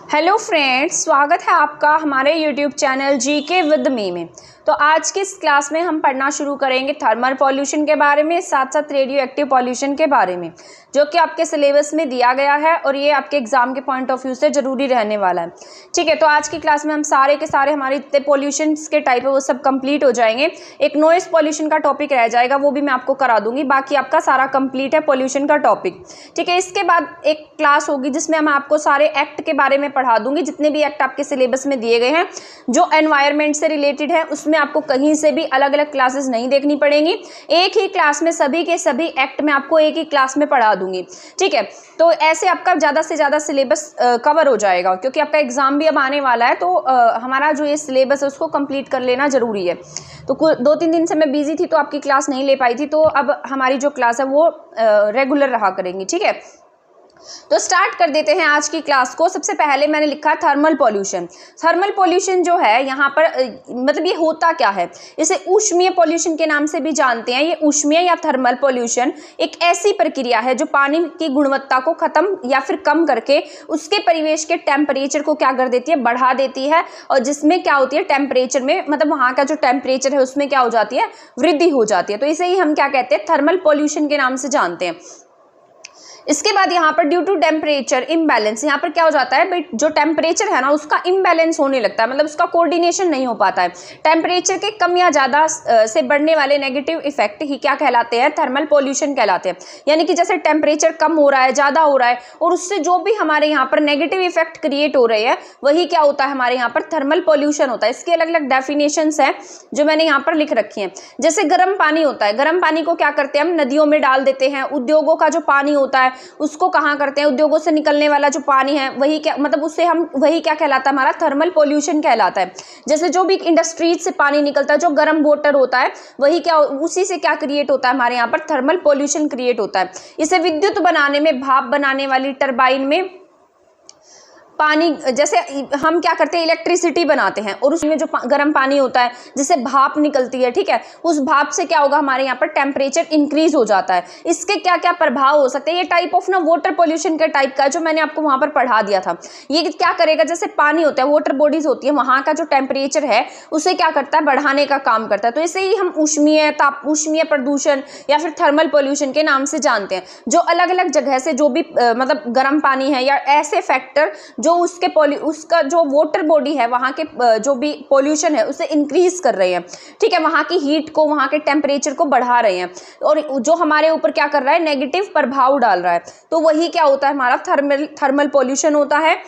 Hello friends, स्वागत है आपका हमारे YouTube channel GK with me में। तो आज की इस क्लास में हम पढ़ना शुरू करेंगे थर्मल पॉल्यूशन के बारे में, साथ साथ रेडियो एक्टिव पॉल्यूशन के बारे में, जो कि आपके सिलेबस में दिया गया है और ये आपके एग्जाम के पॉइंट ऑफ व्यू से ज़रूरी रहने वाला है। ठीक है, तो आज की क्लास में हम सारे के सारे हमारे जितने पॉल्यूशन के टाइप है वो सब कंप्लीट हो जाएंगे। एक नॉइस पॉल्यूशन का टॉपिक रह जाएगा, वो भी मैं आपको करा दूंगी, बाकी आपका सारा कंप्लीट है पॉल्यूशन का टॉपिक। ठीक है, इसके बाद एक क्लास होगी जिसमें मैं आपको सारे एक्ट के बारे में पढ़ा दूंगी, जितने भी एक्ट आपके सिलेबस में दिए गए हैं जो एनवायरनमेंट से रिलेटेड है। उसमें आपको कहीं से भी अलग अलग क्लासेस नहीं देखनी पड़ेंगी, एक ही क्लास में सभी के सभी एक्ट में आपको एक ही क्लास में पढ़ा दूंगी। ठीक है, तो ऐसे आपका ज़्यादा से ज़्यादा सिलेबस कवर हो जाएगा, क्योंकि आपका एग्जाम भी अब आने वाला है। तो हमारा जो ये सिलेबस है उसको कंप्लीट कर लेना ज़रूरी है। तो 2-3 दिन से मैं बिजी थी तो आपकी क्लास नहीं ले पाई थी, तो अब हमारी जो क्लास है वो रेगुलर रहा करेंगी। ठीक है, तो स्टार्ट कर देते हैं आज की क्लास को। सबसे पहले मैंने लिखा थर्मल पॉल्यूशन। थर्मल पॉल्यूशन जो है यहाँ पर मतलब ये होता क्या है, इसे ऊष्मीय पॉल्यूशन के नाम से भी जानते हैं। ये ऊष्मीय या थर्मल पॉल्यूशन एक ऐसी प्रक्रिया है जो पानी की गुणवत्ता को खत्म या फिर कम करके उसके परिवेश के टेम्परेचर को क्या कर देती है, बढ़ा देती है। और जिसमें क्या होती है, टेम्परेचर में मतलब वहाँ का जो टेम्परेचर है उसमें क्या हो जाती है, वृद्धि हो जाती है। तो इसे ही हम क्या कहते हैं, थर्मल पॉल्यूशन के नाम से जानते हैं। इसके बाद यहाँ पर ड्यू टू टेम्परेचर इम्बैलेंस, यहाँ पर क्या हो जाता है भाई, जो टेम्परेचर है ना उसका इम्बैलेंस होने लगता है, मतलब उसका कोऑर्डिनेशन नहीं हो पाता है। टेम्परेचर के कम या ज़्यादा से बढ़ने वाले नेगेटिव इफेक्ट ही क्या कहलाते हैं, थर्मल पॉल्यूशन कहलाते हैं। यानी कि जैसे टेम्परेचर कम हो रहा है, ज़्यादा हो रहा है, और उससे जो भी हमारे यहाँ पर नेगेटिव इफेक्ट क्रिएट हो रहे हैं वही क्या होता है, हमारे यहाँ पर थर्मल पॉल्यूशन होता है। इसके अलग अलग डेफिनेशंस हैं जो मैंने यहाँ पर लिख रखी हैं। जैसे गर्म पानी होता है, गर्म पानी को क्या करते हैं हम, नदियों में डाल देते हैं। उद्योगों का जो पानी होता है उसको कहाँ करते हैं, उद्योगों से निकलने वाला जो पानी है वही क्या मतलब उससे हम वही क्या कहलाता है, हमारा थर्मल पॉल्यूशन कहलाता है। जैसे जो भी इंडस्ट्रीज से पानी निकलता है, जो गर्म वाटर होता है, वही क्या उसी से क्या क्रिएट होता है, हमारे यहाँ पर थर्मल पॉल्यूशन क्रिएट होता है। इसे विद्युत बनाने में, भाप बनाने वाली टरबाइन में पानी, जैसे हम क्या करते हैं इलेक्ट्रिसिटी बनाते हैं और उसमें जो गर्म पानी होता है जिससे भाप निकलती है, ठीक है, उस भाप से क्या होगा, हमारे यहाँ पर टेम्परेचर इंक्रीज हो जाता है। इसके क्या क्या प्रभाव हो सकते हैं, ये टाइप ऑफ ना वाटर पॉल्यूशन के टाइप का जो मैंने आपको वहाँ पर पढ़ा दिया था। ये क्या करेगा, जैसे पानी होता है, वाटर बॉडीज होती है, वहाँ का जो टेम्परेचर है उसे क्या करता है, बढ़ाने का काम करता है। तो इसे ही हम ऊष्मीय प्रदूषण या फिर थर्मल पॉल्यूशन के नाम से जानते हैं। जो अलग अलग जगह से जो भी मतलब गर्म पानी है या ऐसे फैक्टर जो उसका जो वाटर बॉडी है वहाँ के जो भी पॉल्यूशन है उसे इंक्रीज कर रहे हैं। ठीक है, वहाँ की हीट को, वहाँ के टेम्परेचर को बढ़ा रहे हैं और जो हमारे ऊपर क्या कर रहा है, नेगेटिव प्रभाव डाल रहा है। तो वही क्या होता है, हमारा थर्मल पॉल्यूशन होता है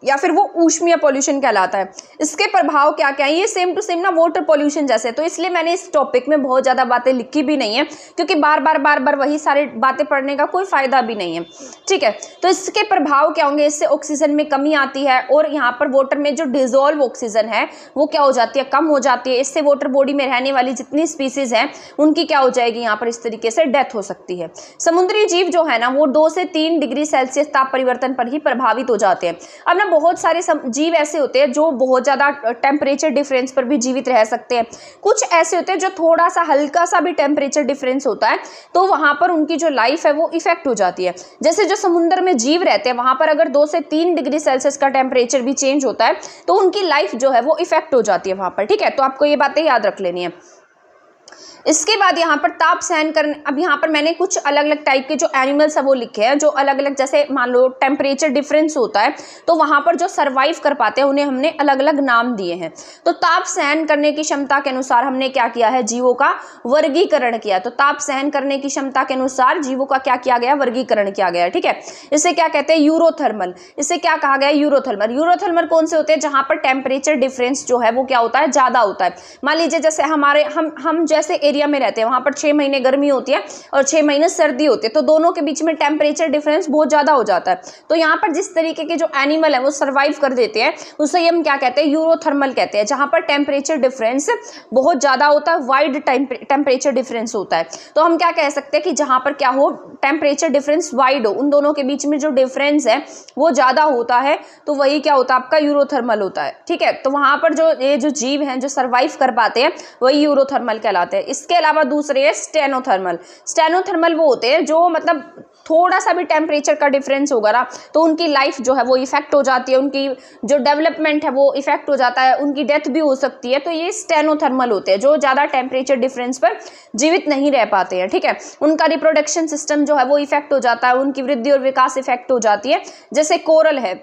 या फिर वो ऊष्मीय पॉल्यूशन कहलाता है। इसके प्रभाव क्या क्या है, ये सेम टू सेम ना वाटर पॉल्यूशन जैसे। तो इसलिए मैंने इस टॉपिक में बहुत ज़्यादा बातें लिखी भी नहीं है, क्योंकि बार बार वही सारी बातें पढ़ने का कोई फायदा भी नहीं है। ठीक है, तो इसके प्रभाव क्या होंगे, इससे ऑक्सीजन में कमी आती है और यहाँ पर वाटर में जो डिजोल्व ऑक्सीजन है वो क्या हो जाती है, कम हो जाती है। इससे वाटर बॉडी में रहने वाली जितनी स्पीसीज हैं उनकी क्या हो जाएगी, यहाँ पर इस तरीके से डेथ हो सकती है। समुद्री जीव जो है ना वो 2 से 3 डिग्री सेल्सियस ताप परिवर्तन पर ही प्रभावित हो जाते हैं। अब ना बहुत सारे जीव ऐसे होते हैं जो बहुत ज्यादा टेम्परेचर डिफरेंस पर भी जीवित रह सकते हैं। कुछ ऐसे होते हैं जो थोड़ा सा हल्का सा भी टेम्परेचर डिफरेंस होता है तो वहां पर उनकी जो लाइफ है वो इफेक्ट हो जाती है। जैसे जो समुद्र में जीव रहते हैं वहां पर अगर 2 से 3 डिग्री सेल्सियस का टेम्परेचर भी चेंज होता है तो उनकी लाइफ जो है वो इफेक्ट हो जाती है वहां पर। ठीक है, तो आपको ये बातें याद रख लेनी है। इसके बाद यहाँ पर ताप सहन करने, अब यहाँ पर मैंने कुछ अलग अलग टाइप के जो एनिमल्स है वो लिखे हैं, जो अलग अलग, जैसे मान लो टेम्परेचर डिफरेंस होता है तो वहाँ पर जो सर्वाइव कर पाते हैं उन्हें हमने अलग अलग नाम दिए हैं। तो ताप सहन करने की क्षमता के अनुसार हमने क्या किया है, जीवों का वर्गीकरण किया। तो ताप सहन करने की क्षमता के अनुसार जीवों का क्या किया गया, वर्गीकरण किया गया। ठीक है, इसे क्या कहते हैं, यूरोथर्मल। इसे क्या कहा गया, यूरोथर्मल। यूरोथर्मल कौन से होते हैं, जहाँ पर टेम्परेचर डिफरेंस जो है वो क्या होता है, ज्यादा होता है। मान लीजिए जैसे हम जैसे एरिया में रहते हैं वहां पर 6 महीने गर्मी होती है और 6 महीने सर्दी होती है, तो दोनों के बीच में टेम्परेचर डिफरेंस बहुत ज्यादा हो जाता है। तो यहाँ पर जिस तरीके के जो एनिमल है वो सर्वाइव कर देते हैं उसे हम क्या कहते हैं, यूरोथर्मल कहते हैं। जहां पर टेम्परेचर डिफरेंस बहुत ज्यादा होता है, वाइड टेम्परेचर डिफरेंस होता है, तो हम क्या कह सकते हैं कि जहां पर क्या हो, टेम्परेचर डिफरेंस वाइड हो, उन दोनों के बीच में जो डिफरेंस है वो ज्यादा होता है, तो वही क्या होता है, आपका यूरोथर्मल होता है। ठीक है, तो वहां पर जो जीव हैं जो सर्वाइव कर पाते हैं वही यूरोथर्मल कहलाते हैं। इसके अलावा दूसरे है स्टेनोथर्मल। स्टेनोथर्मल वो होते हैं जो मतलब थोड़ा सा भी टेम्परेचर का डिफरेंस होगा ना तो उनकी लाइफ जो है वो इफेक्ट हो जाती है, उनकी जो डेवलपमेंट है वो इफेक्ट हो जाता है, उनकी डेथ भी हो सकती है। तो ये स्टेनोथर्मल होते हैं जो ज़्यादा टेम्परेचर डिफरेंस पर जीवित नहीं रह पाते हैं, ठीक है। उनका रिप्रोडक्शन सिस्टम जो है वो इफेक्ट हो जाता है, उनकी वृद्धि और विकास इफेक्ट हो जाती है। जैसे कोरल है,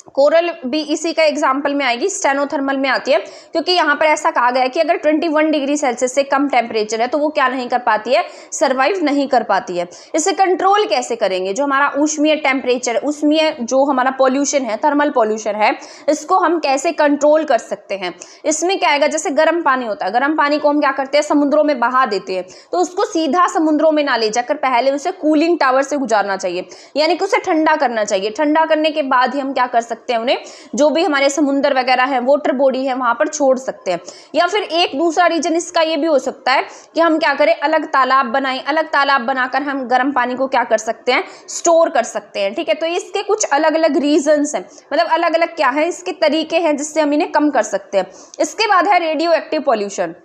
कोरल भी इसी का एग्जाम्पल में आएगी, स्टेनोथर्मल में आती है, क्योंकि यहाँ पर ऐसा कहा गया है कि अगर 21 डिग्री सेल्सियस से कम टेम्परेचर है तो वो क्या नहीं कर पाती है, सर्वाइव नहीं कर पाती है। इसे कंट्रोल कैसे करेंगे, जो हमारा ऊष्मीय टेम्परेचर, ऊष्मीय जो हमारा पॉल्यूशन है, थर्मल पॉल्यूशन है, इसको हम कैसे कंट्रोल कर सकते हैं। इसमें क्या आएगा, जैसे गर्म पानी होता है, गर्म पानी को हम क्या करते हैं, समुद्रों में बहा देते हैं, तो उसको सीधा समुद्रों में ना ले जाकर पहले उसे कूलिंग टावर से गुजारना चाहिए, यानी कि उसे ठंडा करना चाहिए। ठंडा करने के बाद ही हम क्या कर सकते हैं, उन्हें जो भी हमारे समुद्र वगैरह है, वाटर बॉडी है, वहां पर छोड़ सकते हैं। या फिर एक दूसरा रीजन इसका ये भी हो सकता है कि हम क्या करें, अलग तालाब बनाएं, अलग तालाब बनाकर हम गर्म पानी को क्या कर सकते हैं, स्टोर कर सकते हैं, ठीक है। तो इसके कुछ अलग अलग रीजंस हैं, मतलब अलग अलग क्या है, इसके तरीके हैं जिससे हम इन्हें कम कर सकते हैं। इसके बाद है radio active pollution.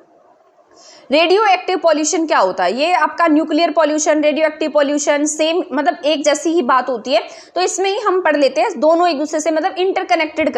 Radio active pollution क्या होता है, ये आपका nuclear pollution, radio active pollution same, मतलब एक जैसी ही बात होती है। तो इसमें ही हम पढ़ लेते हैं, दोनों एक दूसरे से मतलब इंटरकनेक्टेड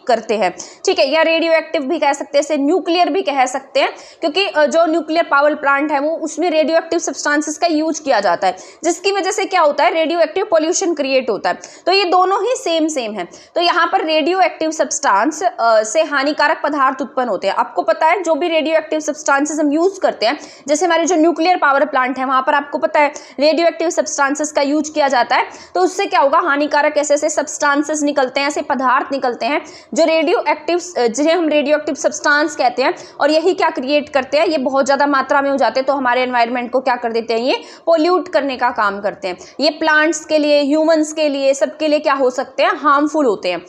करते हैं, ठीक है। या रेडियो एक्टिव भी कह सकते हैं, इसे न्यूक्लियर भी कह सकते हैं, क्योंकि जो न्यूक्लियर पावर प्लांट है वो उसमें रेडियो एक्टिव सब्सटेंसेस का यूज किया जाता है, जिसकी वजह से क्या होता है, रेडियो एक्टिव पॉल्यूशन क्रिएट होता है। तो ये दोनों ही सेम है। तो यहाँ पर रेडियो एक्टिव सब्सटेंस से हानिकारक पदार्थ उत्पन्न होते हैं। आपको पता है जो भी रेडियो एक्टिव सब्सटेंसेस हम यूज करते हैं, जैसे हमारे जो न्यूक्लियर पावर प्लांट है वहां पर आपको पता है रेडियो एक्टिव सब्सटेंसेस का यूज किया जाता है। तो उससे क्या होगा, हानिकारक ऐसे सब्सटेंसेस निकलते हैं, ऐसे पदार्थ निकलते हैं जो रेडियो एक्टिव, जिन्हें हम रेडियो एक्टिव सब्सटेंस कहते हैं। और यही क्या क्रिएट करते हैं, ये बहुत ज्यादा मात्रा में हो जाते हैं तो हमारे एनवायरनमेंट को क्या कर देते हैं, ये पोल्यूट करने का काम करते हैं। ये प्लांट्स के लिए, ह्यूमंस के लिए, सबके लिए क्या हो सकते हैं, हार्मफुल होते हैं।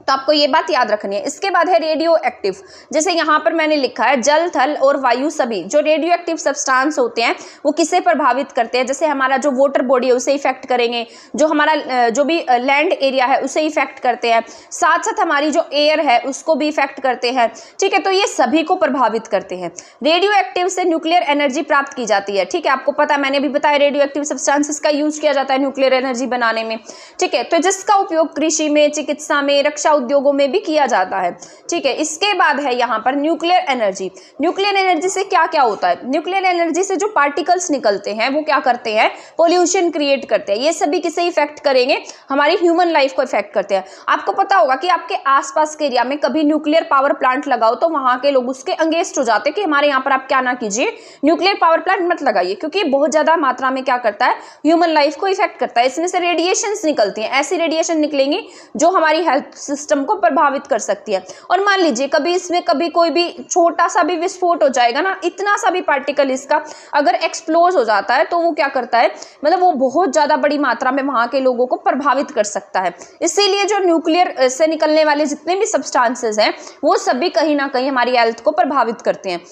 तो आपको ये बात याद रखनी है। इसके बाद है रेडियो एक्टिव, जैसे यहाँ पर मैंने लिखा है जल, थल और वायु, सभी जो रेडियो एक्टिव सब्सटेंस होते हैं वो किसे प्रभावित करते हैं। जैसे हमारा जो वाटर बॉडी है उसे इफेक्ट करेंगे, जो हमारा जो भी लैंड एरिया है उसे इफेक्ट करते हैं, साथ साथ हमारी जो एयर है उसको भी इफेक्ट करते हैं, ठीक है। तो ये सभी को प्रभावित करते हैं। रेडियो एक्टिव से न्यूक्लियर एनर्जी प्राप्त की जाती है, ठीक है। आपको पता है, मैंने भी बताया, रेडियो एक्टिव सब्सटेंसेस का यूज किया जाता है न्यूक्लियर एनर्जी बनाने में, ठीक है। तो जिसका उपयोग कृषि में, चिकित्सा में, रक्षा उद्योगों में भी किया जाता है, ठीक है। इसके बाद है यहाँ पर न्यूक्लियर एनर्जी। न्यूक्लियर एनर्जी से क्या क्या होता है, न्यूक्लियर एनर्जी से जो पार्टिकल्स निकलते हैं वो क्या करते हैं, पोल्यूशन क्रिएट करते हैं। ये सभी किसे इफेक्ट करेंगे, हमारी ह्यूमन लाइफ को इफेक्ट करते हैं। आपको पता होगा कि आपके आसपास के एरिया में कभी न्यूक्लियर पावर प्लांट लगाओ तो वहां के लोग उसके अगेंस्ट हो जाते हैं कि हमारे यहाँ पर आप क्या ना कीजिए, न्यूक्लियर पावर प्लांट मत लगाइए, क्योंकि बहुत ज्यादा मात्रा में क्या करता है, ह्यूमन लाइफ को इफेक्ट करता है। इसमें से रेडिएशंस निकलती हैं, ऐसी रेडिएशन निकलेंगी जो हमारी हेल्थ सिस्टम को प्रभावित कर सकती है। और मान लीजिए कभी इसमें कभी कोई भी छोटा सा भी विस्फोट हो जाएगा ना, इतना सा भी पार्टिकल इसका अगर एक्सप्लोज हो जाता है तो वो क्या करता है, मतलब वो बहुत ज्यादा बड़ी मात्रा में वहां के लोगों को प्रभावित कर सकता है। इसीलिए जो न्यूक्लियर से निकलने वाले जितने भी सब्सटेंसेस हैं वो सभी कहीं ना कहीं हमारी हेल्थ को प्रभावित करते हैं।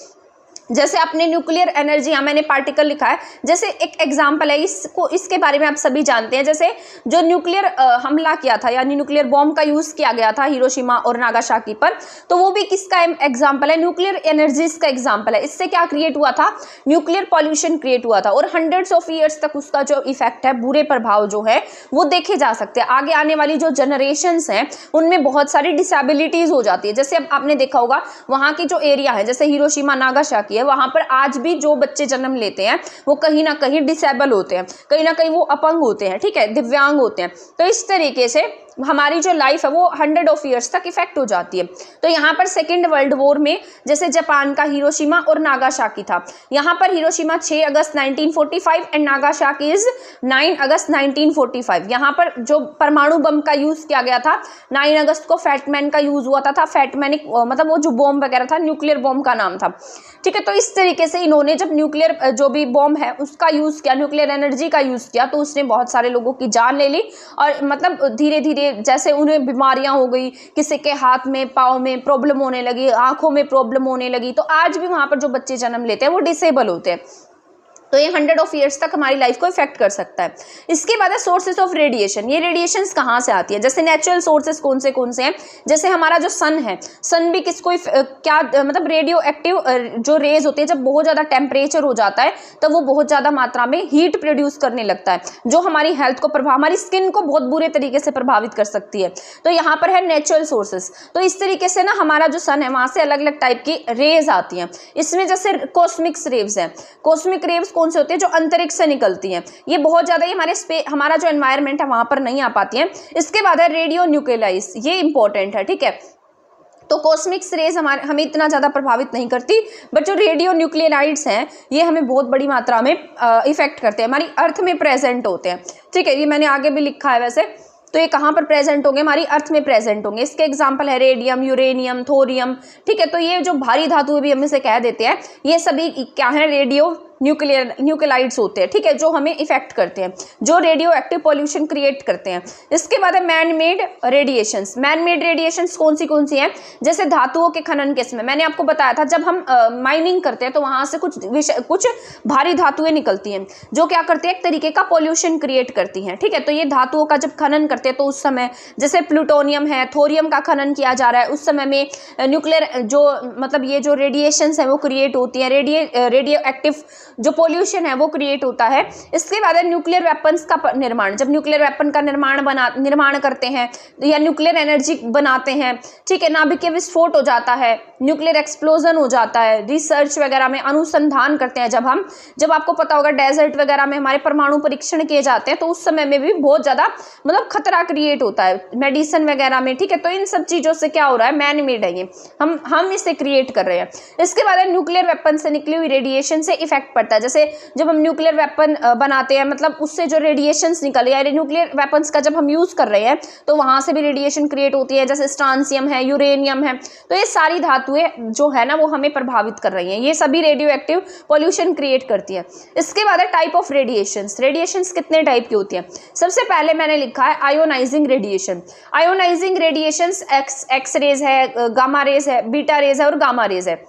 जैसे अपने न्यूक्लियर एनर्जी, यहाँ मैंने पार्टिकल लिखा है, जैसे एक एग्जांपल है, इसको इसके बारे में आप सभी जानते हैं। जैसे जो न्यूक्लियर हमला किया था, यानी न्यूक्लियर बॉम्ब का यूज किया गया था हिरोशिमा और नागासाकी पर, तो वो भी किसका एग्जांपल है, न्यूक्लियर एनर्जीज का एग्जांपल है। इससे क्या क्रिएट हुआ था, न्यूक्लियर पॉल्यूशन क्रिएट हुआ था और हंड्रेड्स ऑफ ईयर्स तक उसका जो इफेक्ट है, बुरे प्रभाव जो है वो देखे जा सकते हैं। आगे आने वाली जो जनरेशंस हैं उनमें बहुत सारी डिसेबिलिटीज हो जाती है। जैसे अब आपने देखा होगा वहां की जो एरिया है, जैसे हिरोशिमा नागासाकी है, वहां पर आज भी जो बच्चे जन्म लेते हैं वो कहीं ना कहीं डिसेबल होते हैं, कहीं ना कहीं वो अपंग होते हैं, ठीक है, दिव्यांग होते हैं। तो इस तरीके से हमारी जो लाइफ है वो 100 ऑफ ईयर्स तक इफेक्ट हो जाती है। तो यहाँ पर सेकेंड वर्ल्ड वॉर में जैसे जापान का हिरोशिमा और नागासाकी था, यहाँ पर Hiroshima 6 August 1945 and Nagasaki is 9 अगस्त 1945। यहाँ पर जो परमाणु बम का यूज किया गया था 9 अगस्त को फैटमैन का यूज हुआ था फैटमैनिक, मतलब वो जो बॉम्ब वगैरह था न्यूक्लियर बॉम्ब का नाम था, ठीक है। तो इस तरीके से इन्होंने जब न्यूक्लियर जो भी बॉम्ब है उसका यूज किया, न्यूक्लियर एनर्जी का यूज किया, तो उसने बहुत सारे लोगों की जान ले ली और मतलब धीरे धीरे जैसे उन्हें बीमारियां हो गई, किसी के हाथ में पाँव में प्रॉब्लम होने लगी, आंखों में प्रॉब्लम होने लगी, तो आज भी वहां पर जो बच्चे जन्म लेते हैं वो डिसेबल होते हैं। तो ये 100 ऑफ ईयर्स तक हमारी लाइफ को इफेक्ट कर सकता है। इसके बाद है सोर्सेज ऑफ रेडिएशन। ये रेडिएशंस कहाँ से आती है? जैसे नेचुरल सोर्सेज कौन से हैं? जैसे हमारा जो सन है, सन भी किसको क्या मतलब रेडियो एक्टिव जो रेज होती है, जब बहुत ज़्यादा टेम्परेचर हो जाता है तब वो बहुत ज़्यादा मात्रा में हीट प्रोड्यूस करने लगता है, जो हमारी हेल्थ को हमारी स्किन को बहुत बुरे तरीके से प्रभावित कर सकती है। तो यहाँ पर है नेचुरल सोर्सेज। तो इस तरीके से ना हमारा जो सन है वहाँ से अलग अलग टाइप की रेज आती हैं। इसमें जैसे कॉस्मिक रेव्स हैं। कॉस्मिक रेव्स कौन से होते हैं? जो अंतरिक्ष से निकलती हैं। ये बहुत ज़्यादा हमारा जो एनवायरनमेंट है वहाँ पर नहीं आ पाती हैं। इसके बाद है रेडियो न्यूक्लियाइज। ये इंपॉर्टेंट है, ठीक है। तो कॉस्मिक रेज हमें इतना ज़्यादा प्रभावित नहीं करती, बट जो रेडियो न्यूक्लियाइड्स हैं ये हमें बहुत बड़ी मात्रा में इफेक्ट करते हैं, हमारी अर्थ में प्रेजेंट होते हैं, ठीक है। ये मैंने आगे भी लिखा है वैसे। तो ये कहाँ पर प्रेजेंट होंगे? हमारी अर्थ में प्रेजेंट होंगे। इसके एग्जाम्पल है रेडियम, यूरेनियम, थोरियम, ठीक है। तो ये जो भारी धातु भी हम इसे कह देते हैं, ये सभी क्या है? रेडियो न्यूक्लियाइड्स होते हैं, ठीक है, जो हमें इफेक्ट करते हैं, जो रेडियो एक्टिव पॉल्यूशन क्रिएट करते हैं। इसके बाद है man made radiations. Man made radiations कौन सी हैं? जैसे धातुओं के खनन के समय मैंने आपको बताया था, जब हम माइनिंग करते हैं तो वहां से कुछ भारी धातुएं निकलती हैं जो क्या करती है? एक तरीके का पॉल्यूशन क्रिएट करती हैं, ठीक है। तो ये धातुओं का जब खनन करते हैं तो उस समय जैसे प्लूटोनियम है, थोरियम का खनन किया जा रहा है, उस समय में न्यूक्लियर जो मतलब ये जो रेडिएशंस है वो क्रिएट होती है, रेडियो एक्टिव जो पोल्यूशन है वो क्रिएट होता है। इसके बाद है न्यूक्लियर वेपन्स का निर्माण। जब न्यूक्लियर वेपन का निर्माण करते हैं या न्यूक्लियर एनर्जी बनाते हैं, ठीक है, नाभिकीय विस्फोट हो जाता है, न्यूक्लियर एक्सप्लोजन हो जाता है, रिसर्च वगैरह में अनुसंधान करते हैं। जब आपको पता होगा डेजर्ट वगैरह में हमारे परमाणु परीक्षण किए जाते हैं तो उस समय में भी बहुत ज़्यादा मतलब खतरा क्रिएट होता है मेडिसिन वगैरह में, ठीक है। तो इन सब चीज़ों से क्या हो रहा है? मैन मेड है ये, हम इसे क्रिएट कर रहे हैं। इसके बाद है न्यूक्लियर वेपन से निकली हुई रेडिएशन से इफेक्ट पड़ता है। जैसे जब हम न्यूक्लियर वेपन बनाते हैं, मतलब उससे जो रेडिएशंस निकल रही है, न्यूक्लियर वेपन्स का जब हम यूज कर रहे हैं तो वहां से भी रेडिएशन क्रिएट होती है, जैसे स्ट्रांसियम है, यूरेनियम है। तो ये सारी धातुएं जो है ना वो हमें प्रभावित कर रही हैं, ये सभी रेडियो एक्टिव पॉल्यूशन क्रिएट करती है। इसके बाद है टाइप ऑफ रेडिएशंस। रेडिएशंस कितने टाइप की होती है? सबसे पहले मैंने लिखा है ionising radiation. Ionising radiations X rays है, गामा रेज है, बीटा रेज है और गामा रेज है,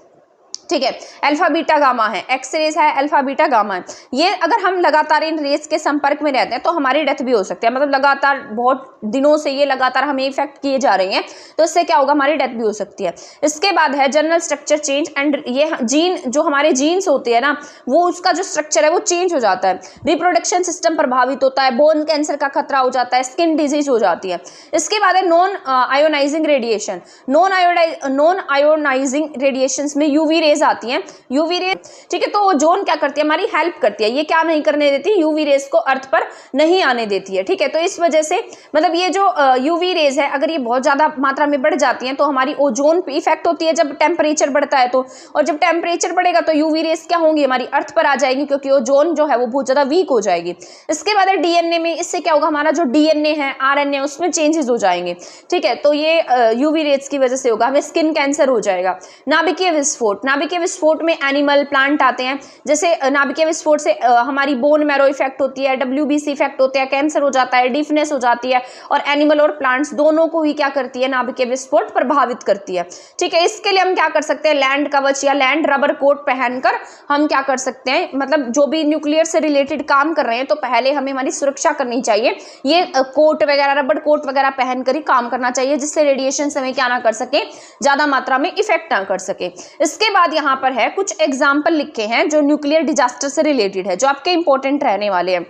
ठीक है। अल्फा बीटा गामा है, एक्स रेज है, अल्फा बीटा गामा है। ये अगर हम लगातार इन रेज के संपर्क में रहते हैं तो हमारी डेथ भी हो सकती है, मतलब लगातार बहुत दिनों से ये लगातार हमें इफेक्ट किए जा रही हैं, तो इससे क्या होगा? हमारी डेथ भी हो सकती है। इसके बाद है जनरल स्ट्रक्चर चेंज एंड ये जीन, जो हमारे जीन्स होते हैं ना वो उसका जो स्ट्रक्चर है वो चेंज हो जाता है, रिप्रोडक्शन सिस्टम प्रभावित होता है, बोन कैंसर का खतरा हो जाता है, स्किन डिजीज हो जाती है। इसके बाद है non ionising radiation. Non ionising radiation में यूवी रेज आती हैं, यूवी रेज, ठीक है। तो ओजोन क्या करती है? हमारी हेल्प करती है, ये क्या नहीं करने देती? यूवी रेज को अर्थ पर नहीं आने देती है, ठीक है। तो इस वजह से मतलब ये जो यूवी रेज है अगर ये बहुत ज्यादा मात्रा में बढ़ जाती हैं तो हमारी ओजोन पे इफेक्ट होती है जब टेम्परेचर बढ़ता है तो, और जब टेम्परेचर बढ़ेगा तो यूवी रेज क्या होंगी? हमारी अर्थ पर आ जाएगी, क्योंकि ओजोन जो है वो बहुत ज्यादा वीक हो जाएगी। इसके बाद है डीएनए में, इससे क्या होगा? हमारा जो डीएनए है, आरएनए, उसमें चेंजेस हो जाएंगे, ठीक है। तो ये यूवी रेज की वजह से होगा, हमें स्किन कैंसर हो जाएगा। नाभिकीय विस्फोट। नाभिकीय विस्फोट में एनिमल प्लांट आते हैं, जैसे नाभिकीय विस्फोट से हमारी बोन मैरो इफेक्ट होती है, डब्ल्यूबीसी इफेक्ट होते हैं, कैंसर हो जाता है, डीफनेस हो जाती है, और एनिमल और प्लांट्स दोनों को ही क्या करती है? नाभिकीय विस्फोट प्रभावित करती है, ठीक है। इसके लिए हम क्या कर सकते हैं? लैंड कवच या लैंड रबर कोट पहनकर हम क्या कर सकते हैं? मतलब जो भी न्यूक्लियर से रिलेटेड काम कर रहे हैं तो पहले हमें हमारी सुरक्षा करनी चाहिए, ये कोट वगैरह, रबर कोट वगैरह पहनकर ही काम करना चाहिए, जिससे रेडिएशन से हमें क्या ना कर सके? ज्यादा मात्रा में इफेक्ट ना कर सके। इसके बाद यहाँ पर है कुछ एग्जाम्पल लिखे हैं जो न्यूक्लियर डिजास्टर से रिलेटेड है, जो आपके इंपॉर्टेंट रहने वाले हैं।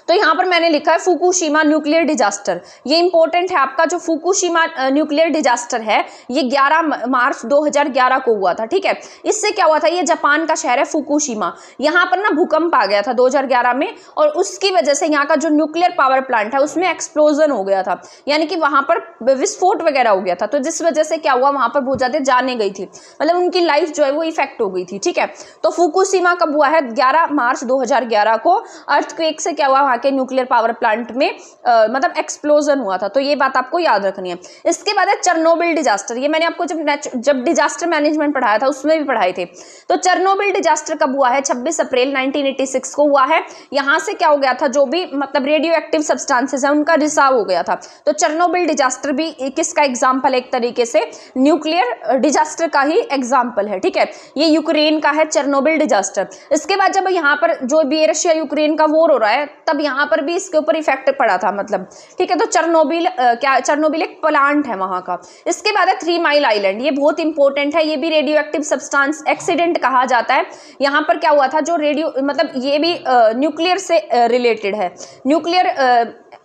तो यहाँ पर मैंने लिखा है फुकुशिमा न्यूक्लियर डिजास्टर। ये इंपॉर्टेंट है आपका, जो फुकुशिमा न्यूक्लियर डिजास्टर है ये 11 मार्च 2011 को हुआ था, ठीक है। इससे क्या हुआ था? ये जापान का शहर है फुकुशिमा, यहाँ पर ना भूकंप आ गया था 2011 में, और उसकी वजह से यहाँ का जो न्यूक्लियर पावर प्लांट है उसमें एक्सप्लोजन हो गया था, यानी कि वहां पर विस्फोट वगैरह हो गया था। तो जिस वजह से क्या हुआ? वहां पर बहुत ज्यादा जाने गई थी, मतलब उनकी लाइफ जो है वो इफेक्ट हो गई थी, ठीक है। तो फुकुशिमा कब हुआ है? 11 मार्च 2011 को। अर्थक्वेक से क्या हुआ? जाके न्यूक्लियर पावर प्लांट में मतलब एक्सप्लोजन हुआ था। तो ये बात आपको याद रखनी है। इसके बाद है चेरनोबिल डिजास्टर। ये मैंने आपको जब डिजास्टर मैनेजमेंट पढ़ाया था उसमें भी पढ़ाए थे। तो चेरनोबिल डिजास्टर कब हुआ है? 26 अप्रैल 1986 को हुआ है। यहाँ से क्या हो गया था, जो भी मतलब रेडियो एक्टिव सब्सटेंसेस है उनका रिसाव हो गया था। तो चेरनोबिल डिजास्टर भी किसका एग्जाम्पल है? एक तरीके से न्यूक्लियर डिजास्टर का ही एग्जाम्पल है। ठीक है, ये यूक्रेन का है चेरनोबिल डिजास्टर। इसके बाद जब यहाँ पर जो भी रशिया यूक्रेन का वॉर हो रहा है तब यहाँ पर भी इसके ऊपर इफेक्ट पड़ा था मतलब। ठीक है, तो चेरनोबिल एक प्लांट है वहां का। इसके बाद है 3 माइल आइलैंड। ये बहुत इंपॉर्टेंट है, ये भी रेडियो एक्टिव सब्सटेंस एक्सीडेंट कहा जाता है। यहाँ पर क्या हुआ था, जो रेडियो मतलब ये भी न्यूक्लियर से रिलेटेड है, न्यूक्लियर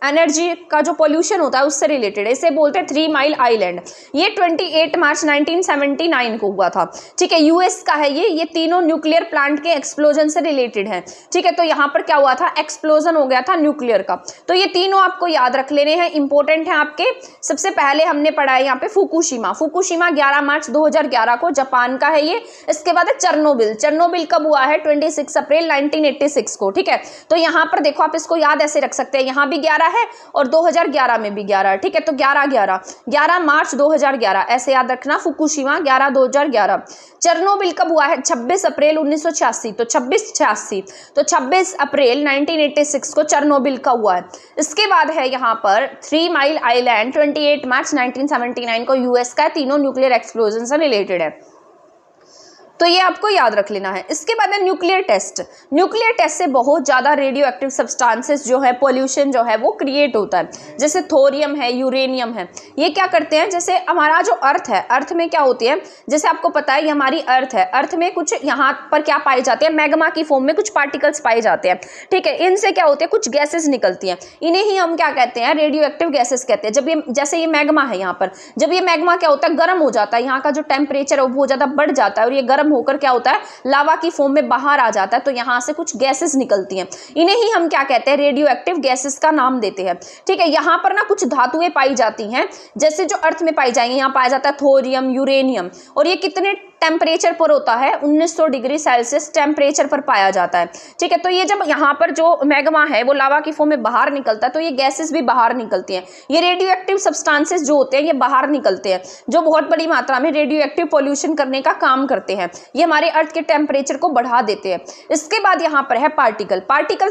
एनर्जी का जो पोल्यूशन होता है उससे रिलेटेड है। इसे बोलते हैं 3 माइल आइलैंड। ये 28 मार्च 1979 को हुआ था। ठीक है, यूएस का है ये तीनों न्यूक्लियर प्लांट के एक्सप्लोजन से रिलेटेड है। ठीक है, तो यहाँ पर क्या हुआ था, एक्सप्लोजन हो गया था न्यूक्लियर का। तो ये तीनों आपको याद रख लेने हैं, इंपॉर्टेंट है आपके। सबसे पहले हमने पढ़ा है यहाँ पे फुकुशिमा 11 मार्च 2011 को, जापान का है ये। इसके बाद है चेरनोबिल कब हुआ है? 26 अप्रैल 1986 को। ठीक है, तो यहाँ पर देखो आप इसको याद ऐसे रख सकते हैं, यहाँ भी 11 है और 2011 में भी 11। ठीक है, तो 11 मार्च 2011 ऐसे याद रखना, फुकुशिमा 2011। चेरनोबिल कब हुआ है? 26 अप्रैल 1986। तो 26 अप्रैल 1986 को चेरनोबिल का हुआ है। इसके बाद है यहाँ पर 3 माइल आइलैंड 28 मार्च 1979 को, यूएस का, तीनों न्यूक्लियर एक्सप्लोजन से रिलेटेड है। तो ये आपको याद रख लेना है। इसके बाद है न्यूक्लियर टेस्ट से बहुत ज़्यादा रेडियो एक्टिव सब्सटेंसेस जो है, पोल्यूशन जो है वो क्रिएट होता है। जैसे थोरियम है, यूरेनियम है, ये क्या करते हैं, जैसे हमारा जो अर्थ है, अर्थ में क्या होती है, जैसे आपको पता है ये हमारी अर्थ है, अर्थ में कुछ यहाँ पर क्या पाए जाते हैं, मैग्मा की फॉर्म में कुछ पार्टिकल्स पाए जाते हैं। ठीक है, इनसे क्या होते हैं, कुछ गैसेस निकलती हैं, इन्हें ही हम क्या कहते हैं, रेडियो एक्टिव गैसेस कहते हैं। जब ये जैसे ये मैग्मा है यहाँ पर, जब ये मैग्मा क्या होता है, गर्म हो जाता है, यहाँ का जो टेम्परेचर है वो बहुत ज़्यादा बढ़ जाता है और ये गर्म होकर क्या होता है, लावा की फॉर्म में बाहर आ जाता है। तो यहां से कुछ गैसेस निकलती हैं, इन्हें ही हम क्या कहते हैं, रेडियो एक्टिव गैसेस का नाम देते हैं। ठीक है, यहां पर ना कुछ धातुएं पाई जाती हैं, जैसे जो अर्थ में पाई जाएंगी, यहां पाया जाता है थोरियम, यूरेनियम, और ये कितने टेम्परेचर पर होता है, 1900 डिग्री सेल्सियस टेम्परेचर पर पाया जाता है। ठीक है, तो ये जब यहाँ पर जो मैग्मा है वो लावा की फॉर्म में बाहर निकलता है तो ये गैसेस भी बाहर निकलती हैं। ये रेडियो एक्टिव सब्सटेंसेस जो होते हैं ये बाहर निकलते हैं, जो बहुत बड़ी मात्रा में रेडियो एक्टिव पॉल्यूशन करने का काम करते हैं। ये हमारे अर्थ के टेम्परेचर को बढ़ा देते हैं। इसके बाद यहाँ पर है पार्टिकल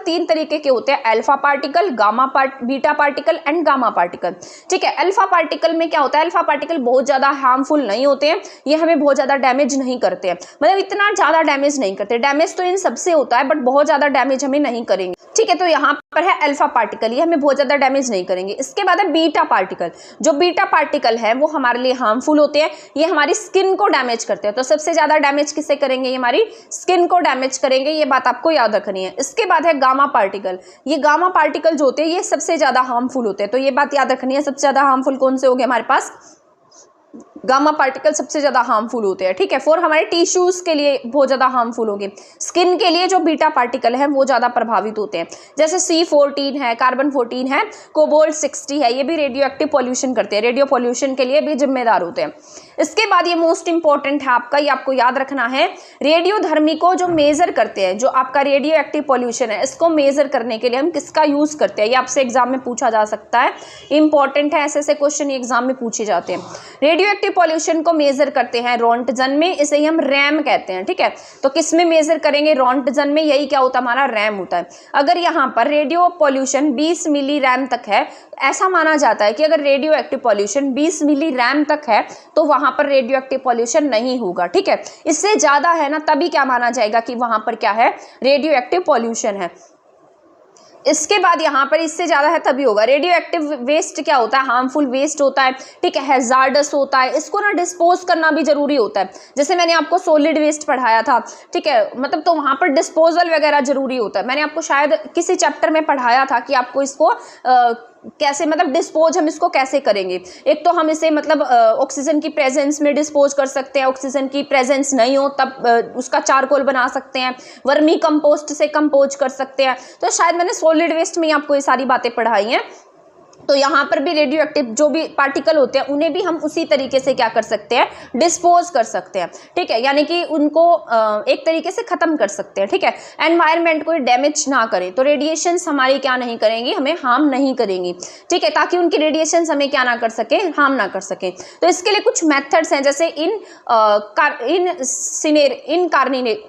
3 तरीके के होते हैं, alpha particle, beta particle and gamma particle. ठीक है, अल्फा पार्टिकल में क्या होता है, अल्फा पार्टिकल बहुत ज्यादा हार्मफुल नहीं होते हैं, ये हमें बहुत ज्यादा डैमेज नहीं करते हैं, मतलब इतना ज्यादा डैमेज नहीं करते। डैमेज तो इन सबसे होता है बट बहुत ज्यादा डैमेज हमें नहीं करेंगे। ठीक है, तो यहाँ पर है अल्फा पार्टिकल, ये हमें बहुत ज्यादा डैमेज नहीं करेंगे। इसके बाद है बीटा पार्टिकल। जो बीटा पार्टिकल है वो हमारे लिए हार्मफुल होते हैं, ये हमारी स्किन को डैमेज करते हैं। तो सबसे ज्यादा डैमेज किससे करेंगे, ये हमारी स्किन को डैमेज करेंगे, ये बात आपको याद रखनी है। इसके बाद है गामा पार्टिकल। ये गामा पार्टिकल जो होते हैं ये सबसे ज्यादा हार्मफुल होते हैं, तो ये बात याद रखनी है। सबसे ज्यादा हार्मफुल कौन से हो गए हमारे पास, गामा पार्टिकल सबसे ज्यादा हार्मफुल होते हैं। ठीक है, फॉर हमारे टिश्यूज के लिए बहुत ज्यादा हार्मफुल होंगे। स्किन के लिए जो बीटा पार्टिकल है वो ज्यादा प्रभावित होते हैं, जैसे C14 है, कार्बन 14 है, कोबाल्ट 60 है, ये भी रेडियो एक्टिव पॉल्यूशन करते हैं, रेडियो पॉल्यूशन के लिए भी जिम्मेदार होते हैं। इसके बाद ये मोस्ट इंपॉर्टेंट है आपका, ये आपको याद रखना है, रेडियोधर्मी को जो मेजर करते हैं, जो आपका रेडियो एक्टिव पॉल्यूशन है इसको मेजर करने के लिए हम किसका यूज करते हैं, ये आपसे एग्जाम में पूछा जा सकता है, इंपॉर्टेंट है, ऐसे क्वेश्चन एग्जाम में पूछे जाते हैं। रेडियो एक्टिव पॉल्यूशन को मेजर करते हैं रोंटजन में, इसे ही हम रैम कहते हैं। ठीक है, तो किस में मेजर करेंगे, रोंटजन में, यही क्या होता है, हमारा रैम होता है। अगर यहाँ पर रेडियो पॉल्यूशन 20 मिली रैम तक है, ऐसा माना जाता है कि अगर रेडियो एक्टिव पॉल्यूशन 20 मिली रैम तक है तो वहां पर रेडियो एक्टिव पॉल्यूशन नहीं होगा। ठीक है, इससे ज्यादा है ना तभी क्या माना जाएगा कि वहां पर क्या है, रेडियो एक्टिव पॉल्यूशन है। इसके बाद यहाँ पर इससे ज्यादा है तभी होगा। रेडियो एक्टिव वेस्ट क्या होता है, हार्मफुल वेस्ट होता है। ठीक है, हैजार्डस होता है, इसको ना डिस्पोज करना भी जरूरी होता है। जैसे मैंने आपको सॉलिड वेस्ट पढ़ाया था, ठीक है, मतलब तो वहां पर डिस्पोजल वगैरह जरूरी होता है। मैंने आपको शायद किसी चैप्टर में पढ़ाया था कि आपको इसको कैसे मतलब डिस्पोज हम इसको कैसे करेंगे। एक तो हम इसे मतलब ऑक्सीजन की प्रेजेंस में डिस्पोज कर सकते हैं, ऑक्सीजन की प्रेजेंस नहीं हो तब उसका चारकोल बना सकते हैं, वर्मी कंपोस्ट से कंपोज कर सकते हैं। तो शायद मैंने सॉलिड वेस्ट में आपको ये सारी बातें पढ़ाई हैं। तो यहाँ पर भी रेडियो एक्टिव जो भी पार्टिकल होते हैं उन्हें भी हम उसी तरीके से क्या कर सकते हैं, डिस्पोज कर सकते हैं, ठीक है, यानी कि उनको एक तरीके से ख़त्म कर सकते हैं, ठीक है, एनवायरनमेंट को डैमेज ना करें। तो रेडिएशंस हमारी क्या नहीं करेंगी, हमें हार्म नहीं करेंगी, ठीक है, ताकि उनकी रेडिएशंस हमें क्या ना कर सके, हार्म ना कर सके। तो इसके लिए कुछ मेथड्स हैं, जैसे इनकार्निनेट,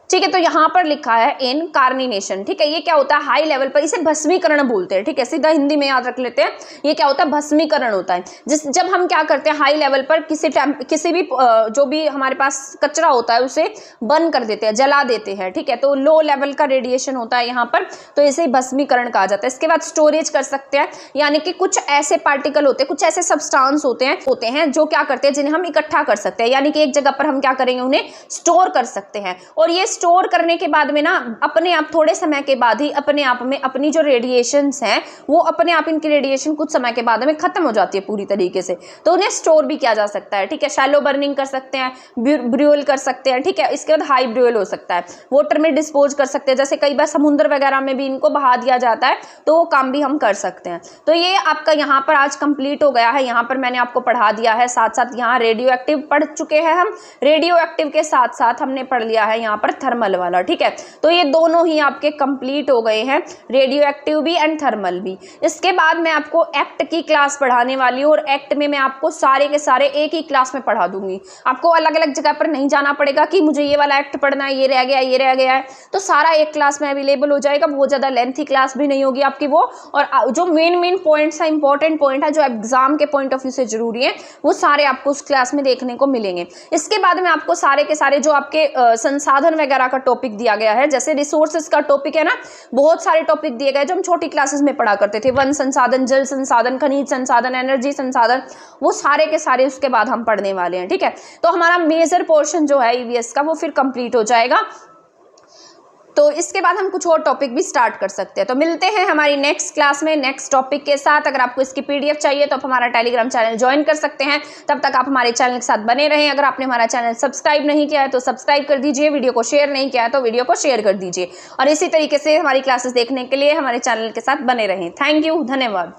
ठीक है, तो यहाँ पर लिखा है इनकार्निनेशन, ठीक है, ये क्या होता है, हाई लेवल पर इसे भस्मीकरण बोलते हैं, ठीक है, सीधा हिंदी में याद रख लेते हैं, ये क्या होता है, भस्मीकरण होता है। जब हम क्या करते हैं, हाई लेवल पर किसी भी जो भी हमारे पास कचरा होता है उसे बर्न कर देते हैं, जला देते हैं, ठीक है, तो लो लेवल का रेडिएशन होता है यहाँ पर, तो इसे भस्मीकरण कहा जाता है। इसके बाद स्टोरेज कर सकते हैं, यानी कि कुछ ऐसे पार्टिकल होते हैं, कुछ ऐसे सब्सटेंस होते हैं जो क्या करते हैं, जिन्हें हम इकट्ठा कर सकते हैं, यानी कि एक जगह पर हम क्या करेंगे, उन्हें स्टोर कर सकते हैं, और ये स्टोर करने के बाद में ना अपने आप थोड़े समय के बाद ही अपने आप में अपनी जो रेडिएशंस हैं वो अपने आप, इनकी रेडिएशन कुछ समय के बाद में खत्म हो जाती है पूरी तरीके से, तो उन्हें स्टोर भी किया जा सकता है, ठीक है, शैलो बर्निंग कर सकते हैं, ब्रूअल कर सकते हैं, ठीक है, इसके बाद हाई ब्रूअल हो सकता है, वाटर में डिस्पोज कर सकते हैं, जैसे कई बार समुद्र वगैरह में भी इनको बहा दिया जाता है, तो वो काम भी हम कर सकते हैं। तो ये आपका यहाँ पर आज कंप्लीट हो गया है, यहाँ पर मैंने आपको पढ़ा दिया है, साथ साथ यहाँ रेडियो एक्टिव पढ़ चुके हैं हम, रेडियो एक्टिव के साथ साथ हमने पढ़ लिया है यहाँ पर थर्मल वाला, ठीक है, तो ये दोनों ही आपके कंप्लीट हो गए हैं, रेडियो एक्टिव भी एंड थर्मल भी। इसके बाद मैं आपको एक्ट की क्लास पढ़ाने वाली हूँ, और एक्ट में मैं आपको सारे के सारे एक ही क्लास में पढ़ा दूंगी, आपको अलग अलग जगह पर नहीं जाना पड़ेगा कि मुझे ये वाला एक्ट पढ़ना है, ये रह गया, ये रह गया है, तो सारा एक क्लास में अवेलेबल हो जाएगा, बहुत ज़्यादा लेंथी क्लास भी नहीं होगी आपकी वो, और जो मेन पॉइंट्स है, इंपॉर्टेंट पॉइंट है जो एग्जाम के पॉइंट ऑफ व्यू से जरूरी है, वो सारे आपको उस क्लास में देखने को मिलेंगे। इसके बाद में आपको सारे के सारे जो आपके संसाधन वगैरह का टॉपिक दिया गया है, जैसे रिसोर्सेज का टॉपिक है ना, बहुत सारे टॉपिक दिए गए जो हम छोटी क्लासेस में पढ़ा करते थे, वन संसाधन, जल संसाधन, खनिज संसाधन, एनर्जी संसाधन, वो सारे के सारे उसके बाद हम पढ़ने वाले हैं, ठीक है, तो हमारा मेजर पोर्शन जो है ईवीएस का वो फिर कंप्लीट हो जाएगा। तो इसके बाद हम कुछ और टॉपिक भी स्टार्ट कर सकते हैं। तो मिलते हैं हमारी नेक्स्ट क्लास में नेक्स्ट टॉपिक के साथ। अगर आपको इसकी पीडीएफ चाहिए तो आप हमारा टेलीग्राम चैनल ज्वाइन कर सकते हैं, तब तक आप हमारे चैनल के साथ बने रहें। अगर आपने हमारा चैनल सब्सक्राइब नहीं किया है तो सब्सक्राइब कर दीजिए, वीडियो को शेयर नहीं किया है तो वीडियो को शेयर कर दीजिए, और इसी तरीके से हमारी क्लासेस देखने के लिए हमारे चैनल के साथ बने रहें। थैंक यू, धन्यवाद।